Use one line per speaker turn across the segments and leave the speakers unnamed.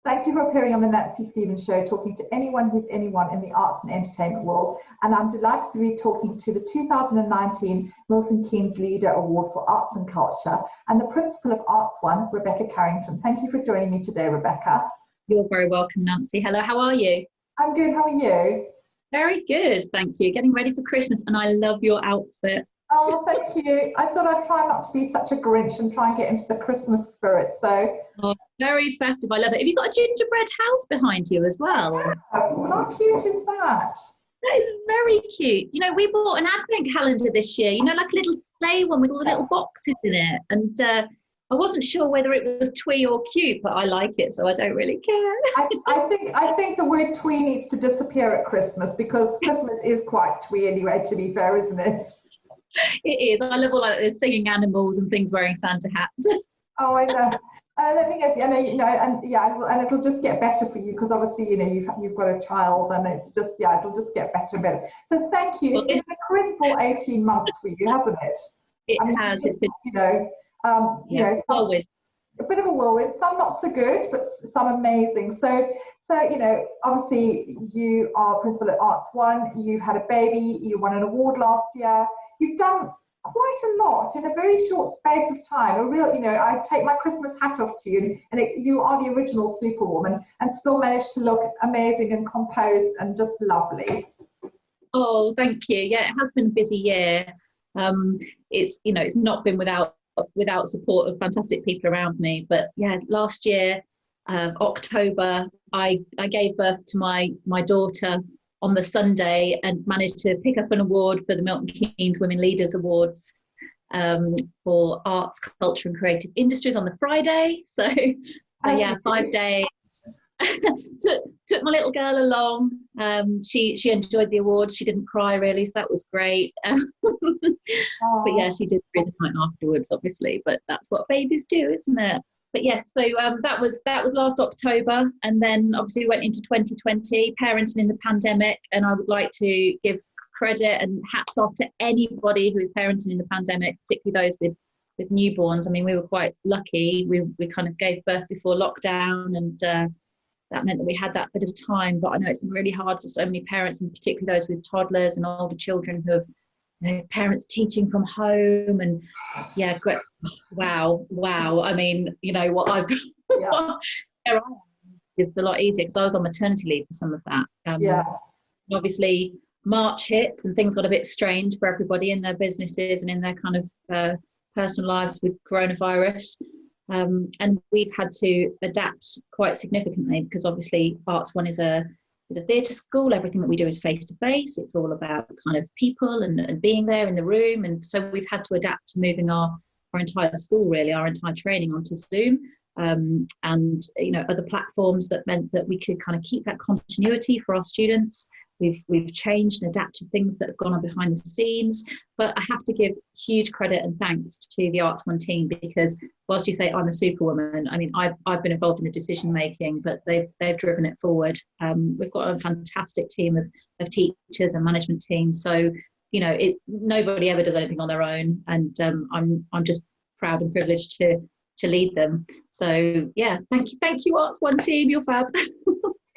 Thank you for appearing on the Nancy Stevens Show, talking to anyone who's anyone in the arts and entertainment world. And I'm delighted to be talking to the 2019 Milton Keynes Leader Award for Arts and Culture and the Principal of Arts1, Rebecca Carrington. Thank you for joining me today, Rebecca.
You're very welcome, Nancy. Hello, how are you?
I'm good, how are you?
Very good, thank you. Getting ready for Christmas, and I love your outfit.
Oh, thank you. I thought I'd try not to be such a Grinch and try and get into the Christmas spirit. So,
very festive. I love it. Have you got a gingerbread house behind you as well?
Yeah. How cute is that?
That is very cute. You know, we bought an advent calendar this year, you know, like a little sleigh one with all the little boxes in it. And I wasn't sure whether it was twee or cute, but I like it, so I don't really care.
I think the word twee needs to disappear at Christmas, because Christmas is quite twee anyway, to be fair, isn't it?
It is. I love all like the singing animals and things wearing Santa hats.
Oh, I know. The thing is, and it'll just get better for you, because obviously, you know, you've got a child, and it's just, it'll just get better and better. So thank you. It's been an incredible 18 months for you, hasn't it?
It has. It's been,
whirlwind. A bit of a whirlwind. Some not so good, but some amazing. So you know, obviously, you are principal at Arts1. You've had a baby. You won an award last year. You've done quite a lot in a very short space of time. A real, you know, I take my Christmas hat off to you, and you are the original Superwoman, and still managed to look amazing and composed and just lovely.
Oh, thank you. Yeah, it has been a busy year. It's, you know, it's not been without support of fantastic people around me. But yeah, last year, October, I gave birth to my daughter on the Sunday, and managed to pick up an award for the Milton Keynes Women Leaders Awards for Arts, Culture and Creative Industries on the Friday. So yeah, 5 days. took my little girl along. She enjoyed the award. She didn't cry really, so that was great. But yeah, she did through the night afterwards, obviously. But that's what babies do, isn't it? But yes, so that was last October, and then obviously we went into 2020, parenting in the pandemic, and I would like to give credit and hats off to anybody who is parenting in the pandemic, particularly those with newborns. I mean, we were quite lucky. We kind of gave birth before lockdown, and that meant that we had that bit of time. But I know it's been really hard for so many parents, and particularly those with toddlers and older children who have, you know, parents teaching from home. And yeah, great. Wow. I mean, you know what I've is a lot easier, because I was on maternity leave for some of that. Obviously March hits and things got a bit strange for everybody in their businesses and in their kind of personal lives with coronavirus. And we've had to adapt quite significantly, because obviously Arts1 is a theatre school. Everything that we do is face to face. It's all about kind of people and being there in the room. And so we've had to adapt to moving our entire school, really, our entire training onto Zoom, and you know, other platforms that meant that we could kind of keep that continuity for our students. We've changed and adapted things that have gone on behind the scenes. But I have to give huge credit and thanks to the Arts1 team, because whilst you say I'm a superwoman, I mean, I've been involved in the decision making, but they've driven it forward. We've got a fantastic team of teachers and management team. So, you know, nobody ever does anything on their own, and I'm just proud and privileged to lead them. So yeah, thank you Arts1 team, you're fab.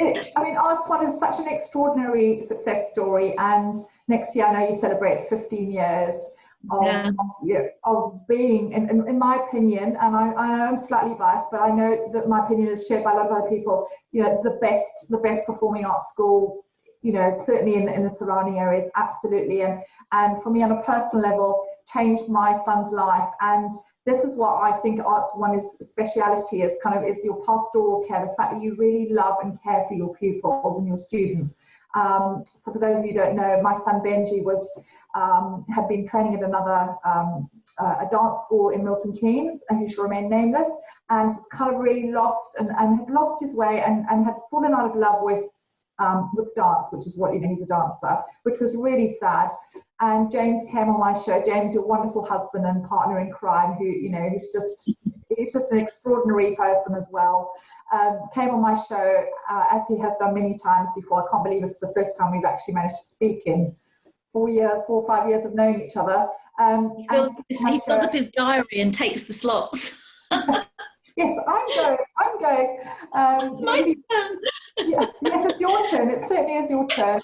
I mean, Arts1 is such an extraordinary success story, and next year I know you celebrate 15 years of being, in my opinion, and I'm slightly biased, but I know that my opinion is shared by a lot of other people, you know, the best performing arts school, you know, certainly in the surrounding areas, absolutely. And for me on a personal level, changed my son's life. And this is what I think Arts1's speciality is, is your pastoral care, the fact that you really love and care for your pupils and your students. So for those of you who don't know, my son Benji had been training at another a dance school in Milton Keynes, and who shall remain nameless, and was kind of really lost and had lost his way and had fallen out of love with dance, which is what, you know, he's a dancer, which was really sad. And James came on my show. James, your wonderful husband and partner in crime, who, you know, he's just an extraordinary person as well. Came on my show, as he has done many times before. I can't believe it's the first time we've actually managed to speak in 4 or 5 years of knowing each other.
He fills up his diary and takes the slots.
Yes, I'm I'm going.
It's my turn.
Yeah, yes, it's your turn. It certainly is your turn.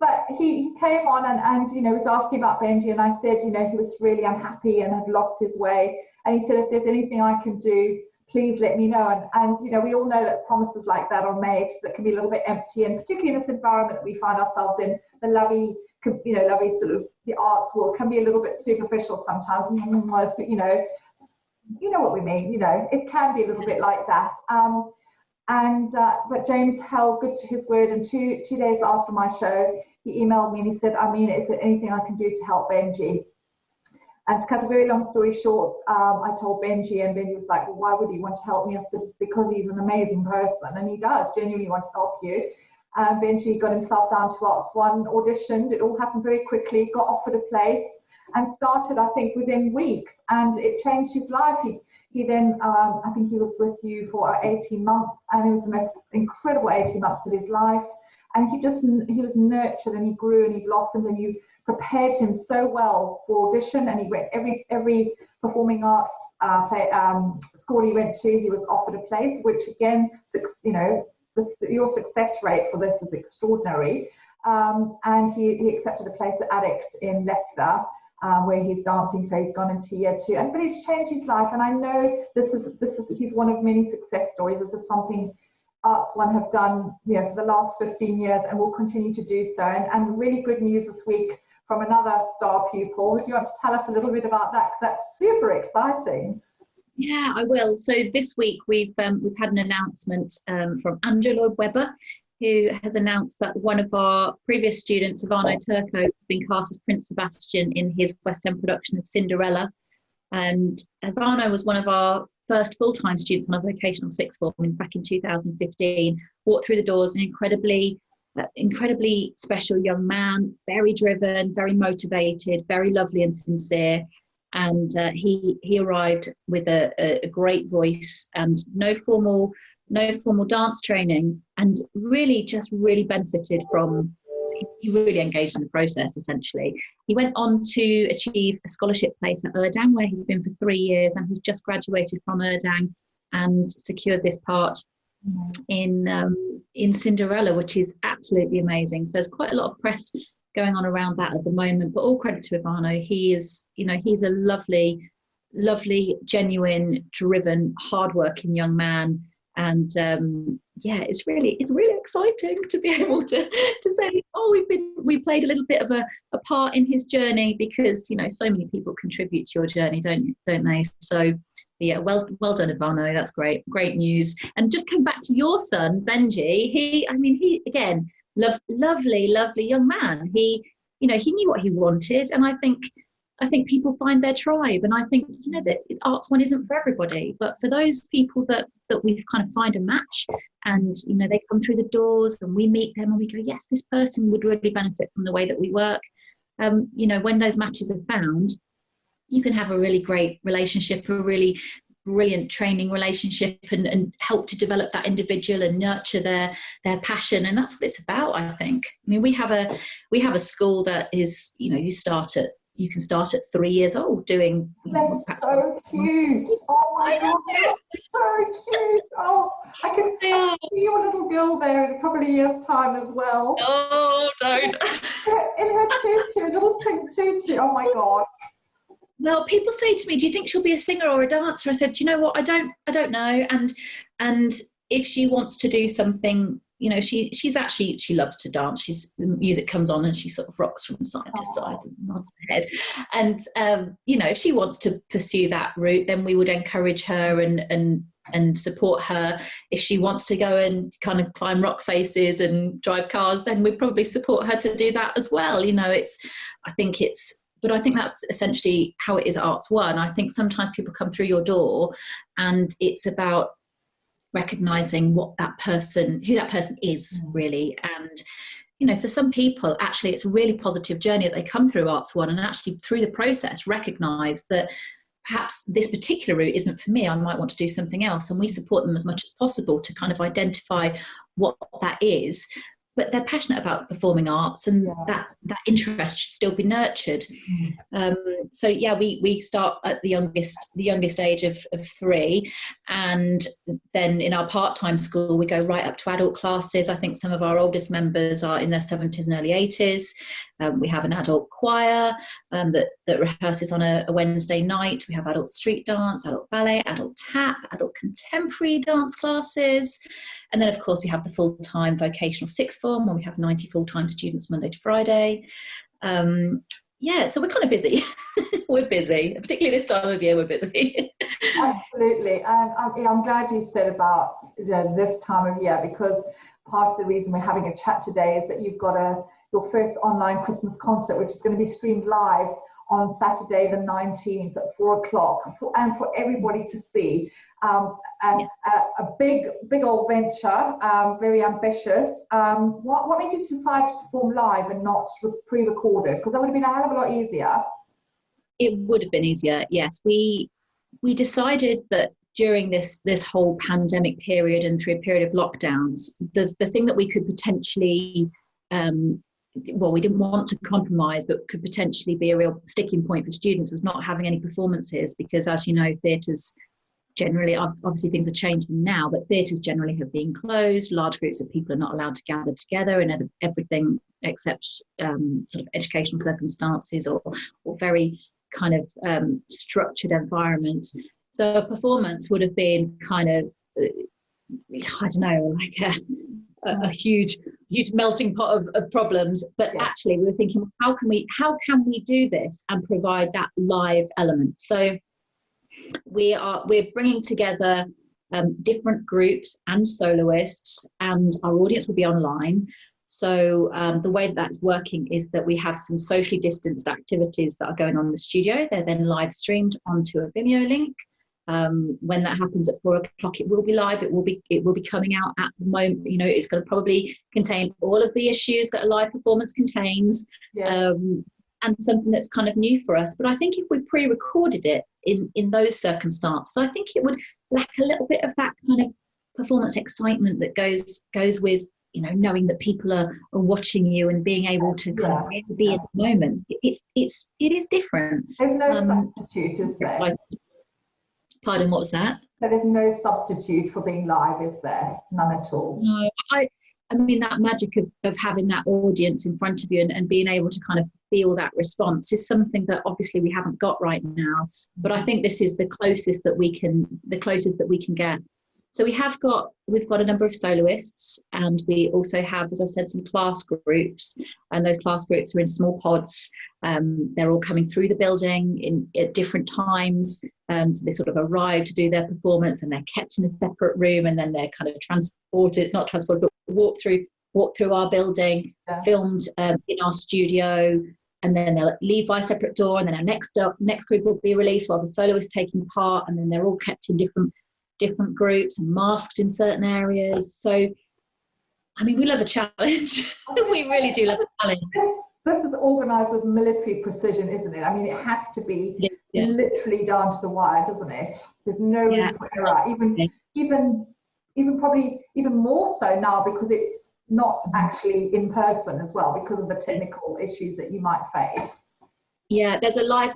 But he came on and was asking about Benji, and I said, he was really unhappy and had lost his way. And he said, if there's anything I can do, please let me know. And we all know that promises like that are made that can be a little bit empty, and particularly in this environment that we find ourselves in, the lovey sort of the arts world can be a little bit superficial sometimes. You know what we mean. It can be a little bit like that. But James held good to his word, and two days after my show, he emailed me and he said, is there anything I can do to help Benji? And to cut a very long story short, I told Benji, and Benji was like, well, why would he want to help me? I said, because he's an amazing person, and he does genuinely want to help you. Benji got himself down to Arts1, auditioned, it all happened very quickly, got offered a place, and started, I think, within weeks, and it changed his life. He then, I think he was with you for 18 months, and it was the most incredible 18 months of his life. And he was nurtured, and he grew, and he blossomed, and you prepared him so well for audition. And he went every performing arts school he went to, he was offered a place, which again, your success rate for this is extraordinary. And he accepted a place at Addict in Leicester, where he's dancing, so he's gone into year 2. But he's changed his life, and I know he's one of many success stories. This is something Arts1 have done, for the last 15 years, and will continue to do so. And really good news this week from another star pupil. Do you want to tell us a little bit about that? Because that's super exciting.
Yeah, I will. So this week we've had an announcement from Lloyd who has announced that one of our previous students, Ivano Turco, has been cast as Prince Sebastian in his West End production of Cinderella. And Ivano was one of our first full-time students on a vocational sixth form back in 2015. Walked through the doors, an incredibly special young man, very driven, very motivated, very lovely and sincere. And he arrived with a great voice and no formal dance training, and really benefited from. He really engaged in the process. Essentially, he went on to achieve a scholarship place at Erdang, where he's been for 3 years, and he's just graduated from Erdang and secured this part in Cinderella, which is absolutely amazing. So there's quite a lot of press going on around that at the moment, but all credit to Ivano. He's a lovely, genuine, driven, hardworking young man. And it's really exciting to be able to say, we played a little bit of a part in his journey, because so many people contribute to your journey, don't they? So yeah, well done, Ivano. That's great news. And just come back to your son Benji. He again, lovely young man. He knew what he wanted, and I think people find their tribe, and I think that Arts1 isn't for everybody, but for those people that we've kind of find a match, and they come through the doors and we meet them and we go, yes, this person would really benefit from the way that we work. When those matches are found, you can have a really great relationship, a really brilliant training relationship, and help to develop that individual and nurture their passion. And that's what it's about, I think. We have a school that is, you can start at 3 years old doing.
That's so cute. Oh my God, that's so cute. Oh, I can see your little girl there in a couple of years' time as well.
Oh, don't.
In her tutu, little pink tutu. Oh my God.
Well, people say to me, do you think she'll be a singer or a dancer? I said, do you know what? I don't know. And if she wants to do something, she loves to dance. The music comes on and she sort of rocks from side to side and nods her head. And if she wants to pursue that route, then we would encourage her and support her. If she wants to go and kind of climb rock faces and drive cars, then we'd probably support her to do that as well. But I think that's essentially how it is at Arts1. I think sometimes people come through your door and it's about recognizing who that person is really. And for some people, actually, it's a really positive journey that they come through Arts1, and actually through the process recognize that perhaps this particular route isn't for me. I might want to do something else, and we support them as much as possible to kind of identify what that is. but they're passionate about performing arts, and that interest should still be nurtured. So yeah, we start at the youngest age of 3, and then in our part-time school we go right up to adult classes. I think some of our oldest members are in their 70s and early 80s. We have an adult choir that rehearses on a Wednesday night. We have adult street dance, adult ballet, adult tap, adult contemporary dance classes. And then, of course, we have the full-time vocational sixth form, where we have 90 full-time students Monday to Friday. So we're kind of busy. We're busy, particularly this time of year, we're busy.
Absolutely. And I'm glad you said about this time of year, because part of the reason we're having a chat today is that you've got your first online Christmas concert, which is going to be streamed live on Saturday the 19th at 4 o'clock, and for everybody to see. A big old venture, very ambitious. What made you decide to perform live and not pre-recorded? Because that would have been a hell of a lot easier.
It would have been easier, yes. We decided that during this whole pandemic period and through a period of lockdowns, the thing that we could potentially we didn't want to compromise, but could potentially be a real sticking point for students, was not having any performances, because, as you know, theatres generally, obviously things are changing now, but theatres generally have been closed. Large groups of people are not allowed to gather together in everything except sort of educational circumstances or very kind of structured environments. So a performance would have been kind of, I don't know, like a huge melting pot of problems. But actually we were thinking, how can we do this and provide that live element? So we're bringing together different groups and soloists, and our audience will be online. So the way that's working is that we have some socially distanced activities that are going on in the studio. They're then live streamed onto a Vimeo link. When that happens at 4 o'clock, it will be live. It will be coming out at the moment. You know, it's going to probably contain all of the issues that a live performance contains, and something that's kind of new for us. But I think if we pre-recorded it in those circumstances, I think it would lack a little bit of that kind of performance excitement that goes with, you know, knowing that people are watching you and being able to kind of really be in the moment. It is different.
There's no substitute, is there?
Pardon, what was that?
So there's no substitute for being live, is there? None at all.
No, I mean, that magic of having that audience in front of you and being able to kind of feel that response is something that obviously we haven't got right now. But I think this is the closest that we can get. So we've got a number of soloists, and we also have, as I said, some class groups, and those class groups are in small pods. They're all coming through the building at different times. So they sort of arrive to do their performance, and they're kept in a separate room, and then they're kind of but walk through our building, filmed in our studio, and then they'll leave by a separate door, and then our next group will be released whilst the soloist is taking part, and then they're all kept in different groups and masked in certain areas. So, I mean, we love a challenge. We really do love a challenge.
This is organised with military precision, isn't it? I mean, it has to be literally down to the wire, doesn't it? There's no room for error. Even probably even more so now, because it's not actually in person as well, because of the technical issues that you might face.
Yeah, there's a live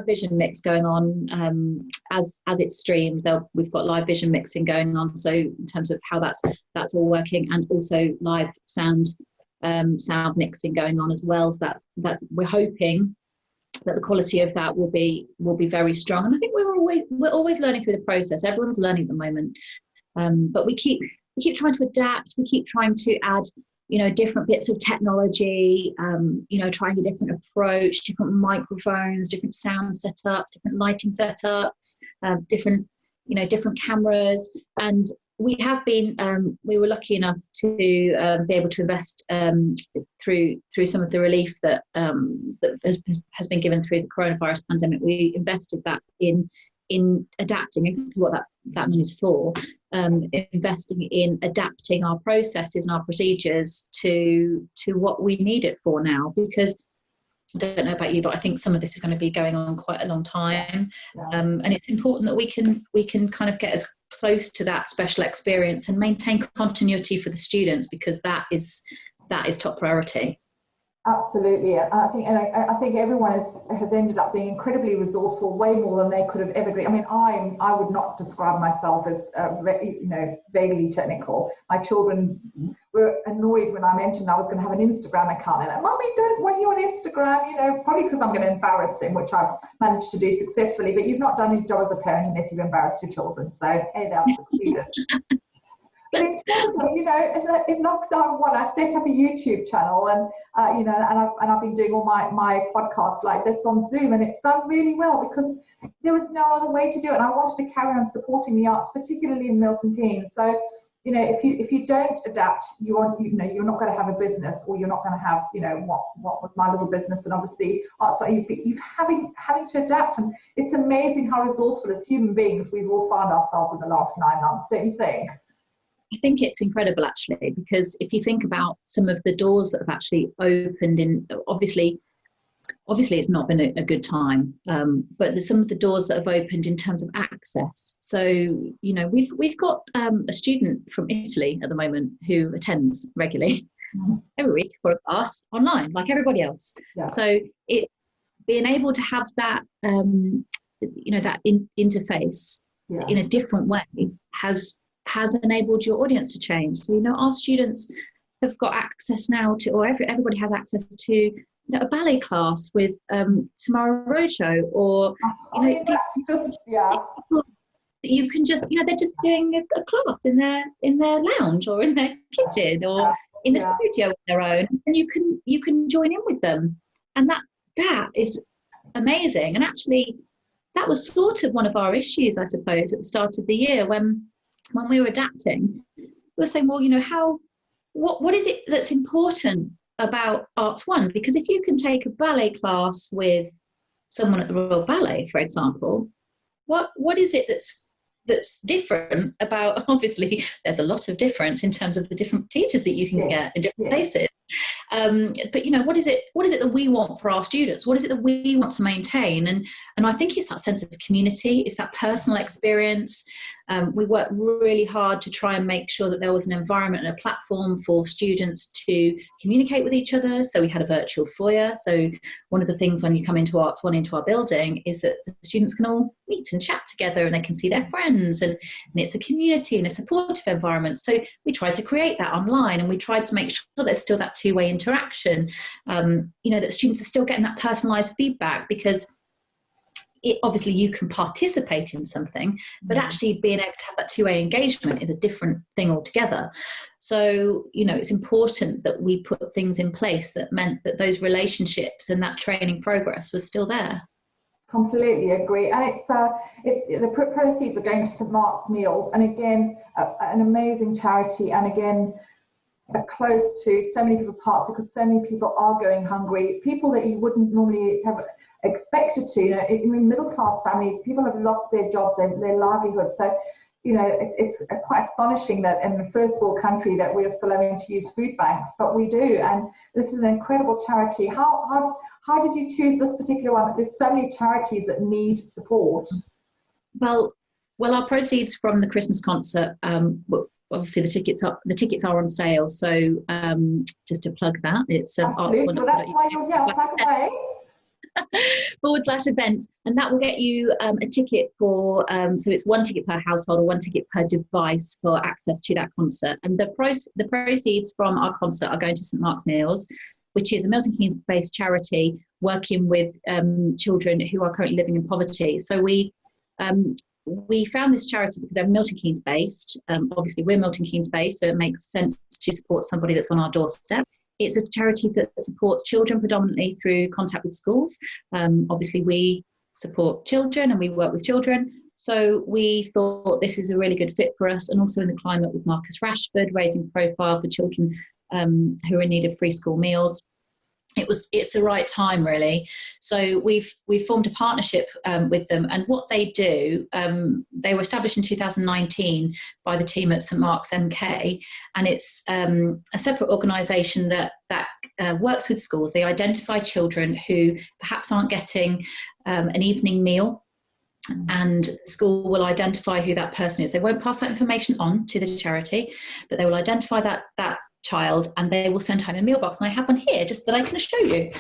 vision mix going on as it's streamed. We've got live vision mixing going on, so in terms of how that's all working, and also live sound mixing going on as well. So that we're hoping that the quality of that will be very strong. And I think we're always learning through the process. Everyone's learning at the moment, but we keep trying to adapt. We keep trying to add, you know, different bits of technology, you know, trying a different approach, different microphones, different sound setups, different lighting setups, different cameras. And we have been, we were lucky enough to be able to invest through some of the relief that has been given through the coronavirus pandemic. We invested that in adapting, exactly what that money is for, investing in adapting our processes and our procedures to what we need it for now. Because I don't know about you, but I think some of this is going to be going on quite a long time.
Yeah.
And it's important that we can kind of get as close to that special experience and maintain continuity for the students, because that is top priority.
Absolutely. I think everyone has ended up being incredibly resourceful, way more than they could have ever dreamed. I mean, I would not describe myself as vaguely technical. My children were annoyed when I mentioned I was going to have an Instagram account, and like, "Mummy, don't want you on Instagram," probably because I'm going to embarrass them, which I've managed to do successfully. But you've not done your job as a parent unless you've embarrassed your children. So hey, they've succeeded. But in terms of, in lockdown one, I set up a YouTube channel, and I've been doing all my podcasts like this on Zoom, and it's done really well because there was no other way to do it. And I wanted to carry on supporting the arts, particularly in Milton Keynes. So, if you don't adapt, you're not going to have a business, or you're not going to have, what was my little business, and obviously Arts1, you've having to adapt. And it's amazing how resourceful as human beings we've all found ourselves in the last 9 months, don't you think?
I think it's incredible, actually, because if you think about some of the doors that have actually opened obviously it's not been a good time, but there's some of the doors that have opened in terms of access. So, we've got a student from Italy at the moment who attends regularly every week for a class online, like everybody else. Yeah. So being able to have that, that interface in a different way has enabled your audience to change. So, our students have got access now to, or everybody has access to, a ballet class with Tamara Rojo, or, you can just, they're just doing a class in their lounge or in their kitchen or in a studio on their own, and you can join in with them. And that is amazing. And actually, that was sort of one of our issues, I suppose, at the start of the year when we were adapting. We were saying, well, what is it that's important about Arts1? Because if you can take a ballet class with someone at the Royal Ballet, for example, what is it that's different about? Obviously, there's a lot of difference in terms of the different teachers that you can get in different places. But what is it that we want for our students? What is it that we want to maintain? And I think it's that sense of community, it's that personal experience. We worked really hard to try and make sure that there was an environment and a platform for students to communicate with each other. So we had a virtual foyer. So one of the things when you come into Arts1, into our building, is that the students can all meet and chat together, and they can see their friends, and it's a community and a supportive environment. So we tried to create that online, and we tried to make sure there's still that two-way interaction, that students are still getting that personalised feedback, because obviously you can participate in something, but actually being able to have that two-way engagement is a different thing altogether. So, it's important that we put things in place that meant that those relationships and that training progress was still there.
Completely agree. And it's the proceeds are going to St Mark's Meals, and again, an amazing charity, and again, close to so many people's hearts, because so many people are going hungry, people that you wouldn't normally have expected to. In middle class families, people have lost their jobs, their livelihoods. So, it's quite astonishing that in the first world country that we are still having to use food banks, but we do. And this is an incredible charity. How did you choose this particular one? Because there's so many charities that need support.
Well, our proceeds from the Christmas concert, obviously the tickets are on sale. So just to plug that, it's Arts1.
Well, that's why you're here. Plug away.
/events, and that will get you a ticket for so it's one ticket per household, or one ticket per device for access to that concert. And the proceeds from our concert are going to St Mark's Meals, which is a Milton Keynes based charity working with children who are currently living in poverty. So we found this charity because they're Milton Keynes based. Obviously we're Milton Keynes based, so it makes sense to support somebody that's on our doorstep. It's a charity that supports children predominantly through contact with schools. Obviously, we support children and we work with children. So we thought this is a really good fit for us. And also in the climate with Marcus Rashford, raising profile for children who are in need of free school meals. it's the right time, really. So we've formed a partnership with them, and what they do, they were established in 2019 by the team at St Mark's MK, and it's a separate organisation that works with schools. They identify children who perhaps aren't getting an evening meal, and school will identify who that person is. They won't pass that information on to the charity, but they will identify that child, and they will send home a meal box. And I have one here just that I can show you.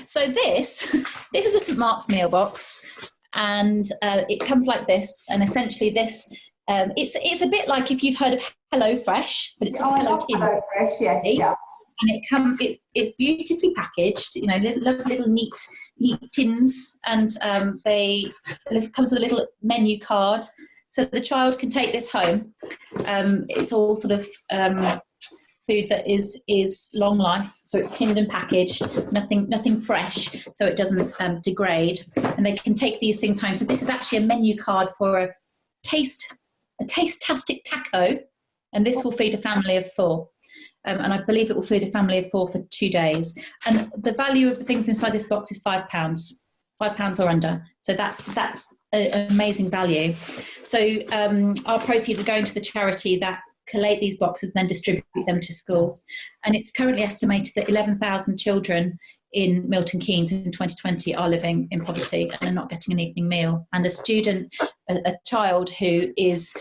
So this is a St Mark's meal box, and it comes like this. And essentially, this it's a bit like if you've heard of Hello Fresh, but it's a Hello Tin.
Hello Fresh, yes, yeah.
And it's beautifully packaged, you know, little neat tins, and it comes with a little menu card. So the child can take this home. It's all sort of food that is long life, so it's tinned and packaged, nothing fresh, so it doesn't degrade. And they can take these things home. So this is actually a menu card for a taste-tastic taco, and this will feed a family of 4. And I believe it will feed a family of 4 for 2 days. And the value of the things inside this box is £5 or under. So that's an amazing value. So our proceeds are going to the charity that collate these boxes and then distribute them to schools. And it's currently estimated that 11,000 children in Milton Keynes in 2020 are living in poverty and are not getting an evening meal. And a child who is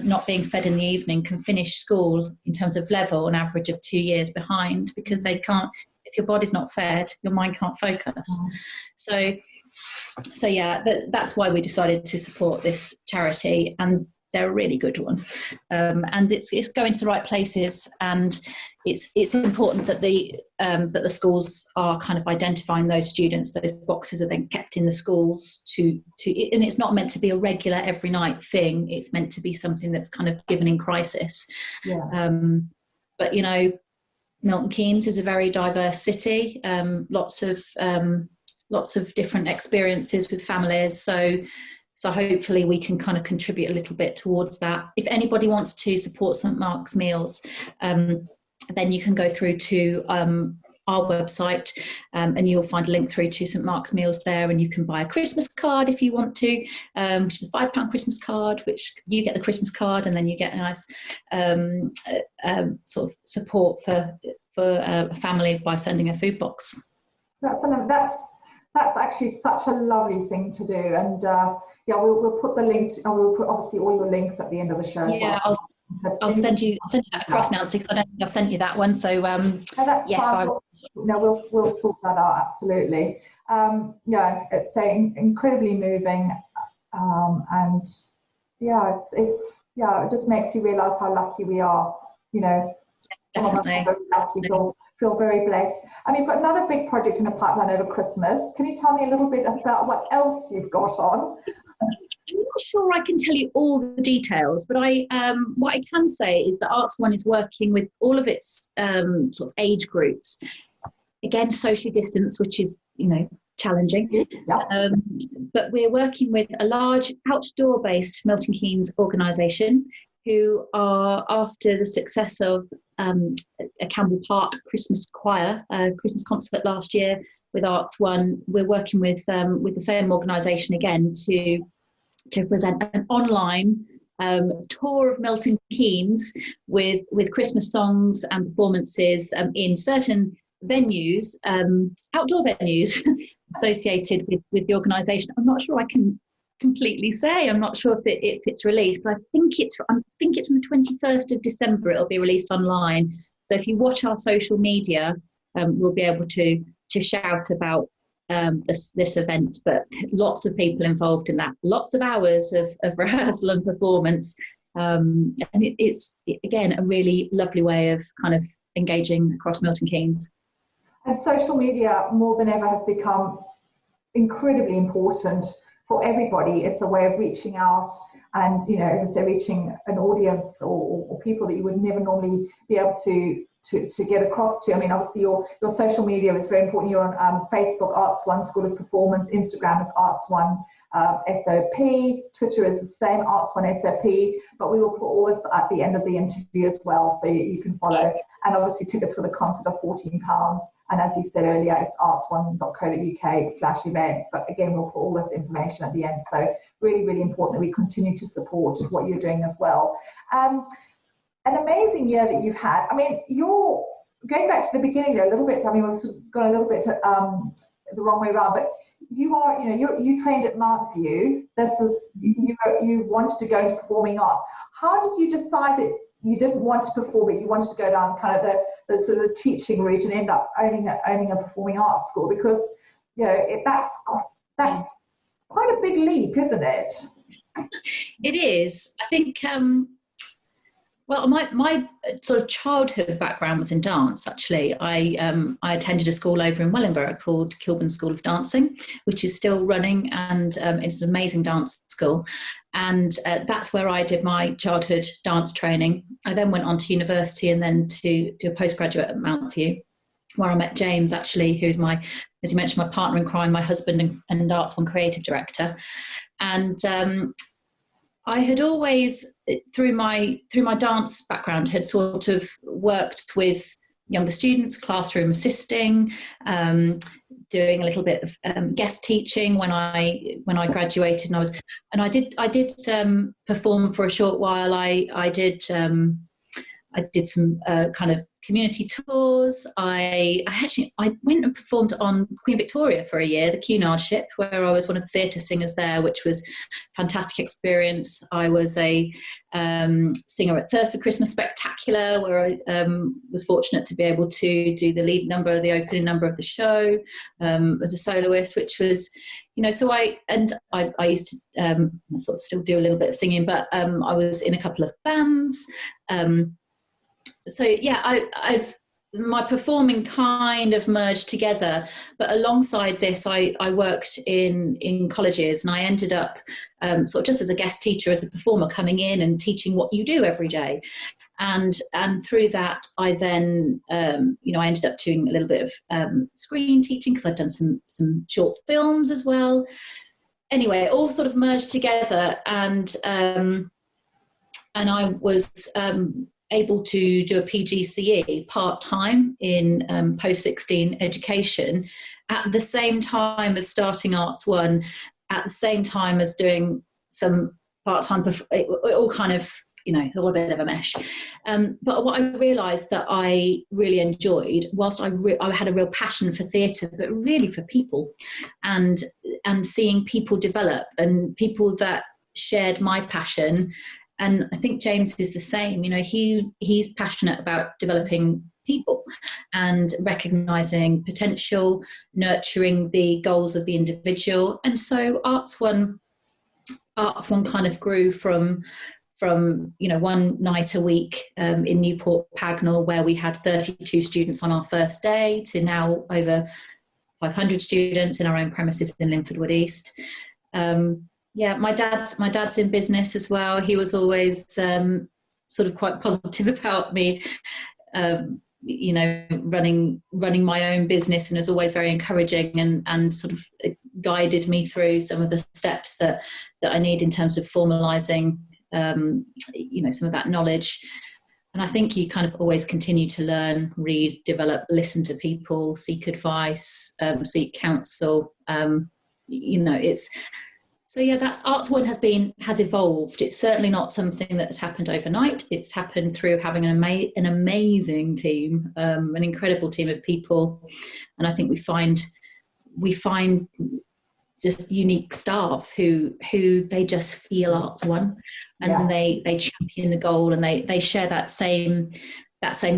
not being fed in the evening can finish school in terms of level an average of 2 years behind, because they can't, if your body's not fed, your mind can't focus. So yeah, that's why we decided to support this charity, and they're a really good one. And it's going to the right places, and it's important that the schools are kind of identifying those students. Those boxes are then kept in the schools and it's not meant to be a regular every night thing. It's meant to be something that's kind of given in crisis. Yeah. But you know, Milton Keynes is a very diverse city. Lots of different experiences with families. So hopefully we can kind of contribute a little bit towards that. If anybody wants to support St Mark's Meals, then you can go through to our website, and you'll find a link through to St Mark's Meals there, and you can buy a Christmas card if you want to, which is a £5 Christmas card, which you get the Christmas card, and then you get a nice sort of support for a family by sending a food box.
That's actually such a lovely thing to do, and yeah, we'll put the link. We'll put obviously all your links at the end of the show. Yeah,
well. I'll send you that across, Nancy, because I don't think I've sent you that one. So yes, we'll sort that out, absolutely. Yeah, it's incredibly moving, and yeah, it just makes you realise how lucky we are. You know, definitely.
Very lucky, feel very blessed. And you've got another big project in the pipeline over Christmas. Can you tell me a little bit about what else you've got on?
I'm not sure I can tell you all the details, but what I can say is that Arts1 is working with all of its sort of age groups. Again, socially distanced, which is, you know, challenging. Yeah. But we're working with a large outdoor-based Milton Keynes organisation who are after the success of a Campbell Park Christmas choir, Christmas concert last year with Arts1. We're working with the same organisation again to present an online tour of Milton Keynes with Christmas songs and performances in certain venues, outdoor venues associated with the organisation. I'm not sure I can completely say. I'm not sure if it's released, but I think it's from the 21st of December. It'll be released online. So if you watch our social media, we'll be able to shout about this event, but lots of people involved in that, lots of hours of rehearsal and performance, and it's again a really lovely way of kind of engaging across Milton Keynes.
And social media more than ever has become incredibly important for everybody. It's a way of reaching out and, you know, as I say, reaching an audience or people that you would never normally be able to to get across to. I mean, obviously your social media is very important. You're on Facebook, Arts1 School of Performance. Instagram is Arts1 SOP. Twitter is the same, Arts1 SOP. But we will put all this at the end of the interview as well, so you can follow. And obviously tickets for the concert are £14. And as you said earlier, it's arts1.co.uk/events. But again, we'll put all this information at the end. So really, really important that we continue to support what you're doing as well. An amazing year that you've had. I mean, you're going back to the beginning there a little bit. I mean, we've gone a little bit the wrong way around, but you are, you trained at Mount View. This is you wanted to go into performing arts. How did you decide that you didn't want to perform, but you wanted to go down kind of the sort of the teaching route and end up owning a performing arts school? Because that's quite a big leap, isn't it?
It is. I think. Well, my sort of childhood background was in dance, actually. I attended a school over in Wellingborough called Kilburn School of Dancing, which is still running, and it's an amazing dance school. And that's where I did my childhood dance training. I then went on to university and then to do a postgraduate at Mount View, where I met James, actually, who's as you mentioned, my partner in crime, my husband and Arts1 creative director. And I had always, through my dance background, had sort of worked with younger students, classroom assisting, doing a little bit of guest teaching when I graduated, and I did perform for a short while. I did some kind of community tours. I went and performed on Queen Victoria for a year, the Cunard ship, where I was one of the theatre singers there, which was a fantastic experience. I was a singer at Thirst for Christmas Spectacular, where I was fortunate to be able to do the lead number, the opening number of the show, as a soloist, which was, so I used to sort of still do a little bit of singing, but I was in a couple of bands. So yeah, my performing kind of merged together, but alongside this, I worked in colleges, and I ended up sort of just as a guest teacher, as a performer, coming in and teaching what you do every day. And through that, I then, I ended up doing a little bit of screen teaching, because I'd done some short films as well. Anyway, it all sort of merged together, and I was able to do a PGCE part-time in post-16 education at the same time as starting Arts1, at the same time as doing some part-time, it all kind of, it's all a bit of a mesh. But what I realised that I really enjoyed, whilst I had a real passion for theatre, but really for people, and seeing people develop, and people that shared my passion. And I think James is the same. He's passionate about developing people and recognising potential, nurturing the goals of the individual. And so Arts1 kind of grew from one night a week in Newport Pagnell, where we had 32 students on our first day, to now over 500 students in our own premises in Linford Wood East. Yeah, my dad's in business as well. He was always sort of quite positive about me, running my own business, and was always very encouraging, and sort of guided me through some of the steps that I need in terms of formalising, some of that knowledge. And I think you kind of always continue to learn, read, develop, listen to people, seek advice, seek counsel. So yeah, that's Arts1 has evolved. It's certainly not something that's happened overnight. It's happened through having an amazing team, an incredible team of people, and I think we find just unique staff who they just feel Arts1, and they champion the goal, and they share that same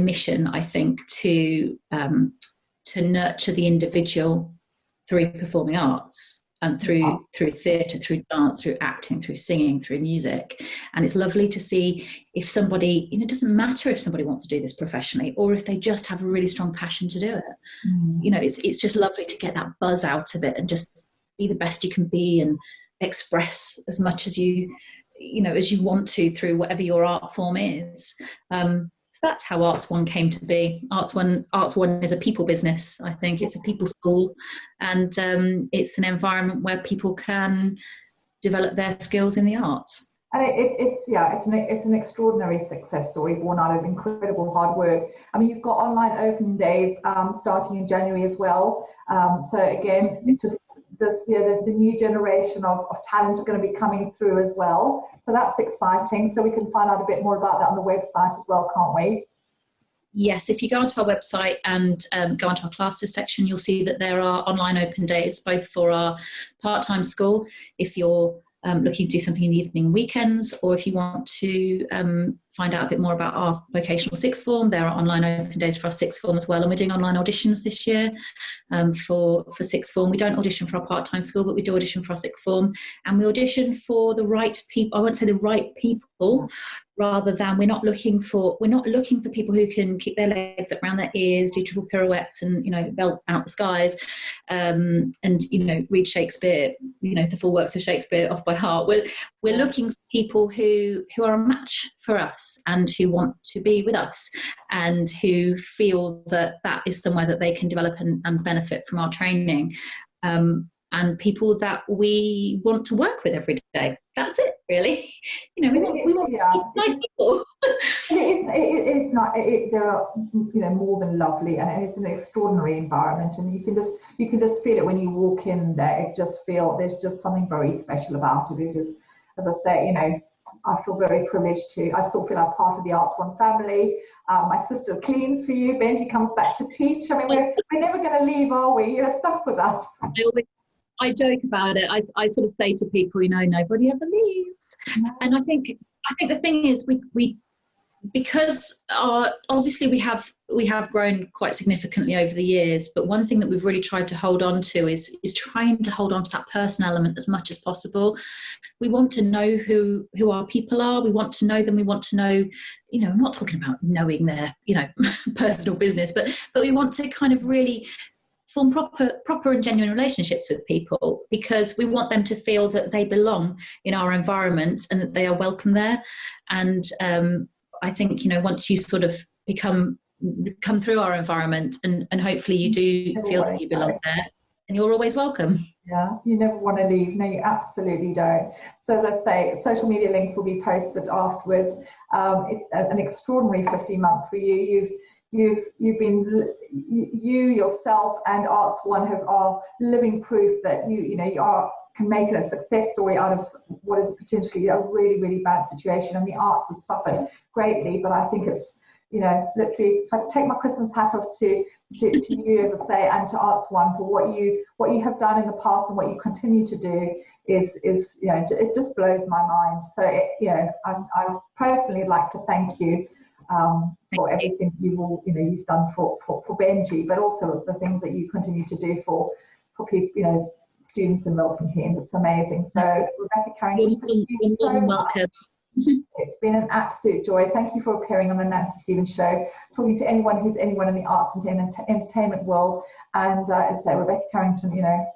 mission, I think, to nurture the individual through performing arts. And through theatre, through dance, through acting, through singing, through music. And it's lovely to see if somebody, it doesn't matter if somebody wants to do this professionally, or if they just have a really strong passion to do it. It's just lovely to get that buzz out of it, and just be the best you can be, and express as much as you want to through whatever your art form is. that's how Arts1 came to be. Arts1 is a people business. I think it's a people school, and it's an environment where people can develop their skills in the arts.
And it's an extraordinary success story born out of incredible hard work. I mean, you've got online opening days starting in January as well. So again, it just the new generation of talent are going to be coming through as well. So that's exciting. So we can find out a bit more about that on the website as well, can't we?
Yes, if you go onto our website and go onto our classes section, you'll see that there are online open days, both for our part-time school, if you're looking to do something in the evening and weekends, or if you want to find out a bit more about our vocational sixth form, there are online open days for our sixth form as well. And we're doing online auditions this year for sixth form. We don't audition for our part-time school, but we do audition for our sixth form. And we audition for the right people. I won't say the right people, rather than we're not looking for people who can kick their legs up around their ears, do triple pirouettes, and belt out the skies, and read Shakespeare, the full works of Shakespeare off by heart. We're looking for people who are a match for us and who want to be with us and who feel that is somewhere that they can develop and benefit from our training. And people that we want to work with every day. That's it, really. We want nice people.
There are more than lovely, and it's an extraordinary environment, and you can just feel it when you walk in there. There's just something very special about it. It is, as I say, I feel very privileged I still feel I'm part of the Arts1 family. My sister cleans for you. Benji comes back to teach. I mean, we're never going to leave, are we? You're stuck with us.
I joke about it. I sort of say to people, nobody ever leaves. No. And I think the thing is, we because obviously we have grown quite significantly over the years. But one thing that we've really tried to hold on to is trying to hold on to that person element as much as possible. We want to know who our people are. We want to know them. We want to know. I'm not talking about knowing their personal business, but we want to kind of really form proper and genuine relationships with people, because we want them to feel that they belong in our environment and that they are welcome there. And I think once you sort of come through our environment and hopefully you do feel that you belong there, and you're always welcome.
Yeah, you never want to leave. No, you absolutely don't. So as I say, social media links will be posted afterwards. It's an extraordinary 15 months for you. You've been yourself and Arts1 are living proof that you can make it a success story out of what is potentially a really, really bad situation. And the arts has suffered greatly, but I think it's literally, if I take my Christmas hat off to you, as I say, and to Arts1 for what you have done in the past and what you continue to do is it just blows my mind. So I personally like to thank you. For everything you've done for Benji, but also the things that you continue to do for people, students in Milton Keynes. It's amazing. So Rebecca Carrington, thank you so much. It's been an absolute joy. Thank you for appearing on the Nancy Stevens Show, talking to anyone who's anyone in the arts and entertainment world. And as I say, Rebecca Carrington,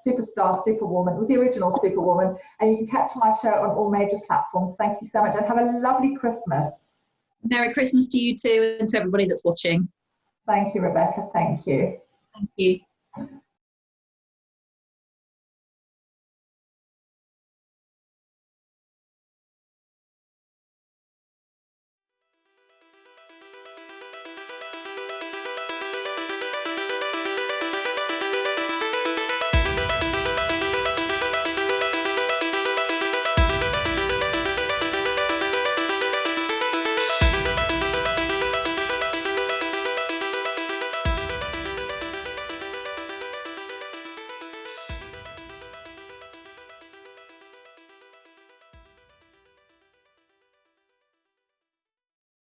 superstar, superwoman, with the original Superwoman. And you can catch my show on all major platforms. Thank you so much, and have a lovely Christmas.
Merry Christmas to you too, and to everybody that's watching.
Thank you, Rebecca. Thank you.
Thank you.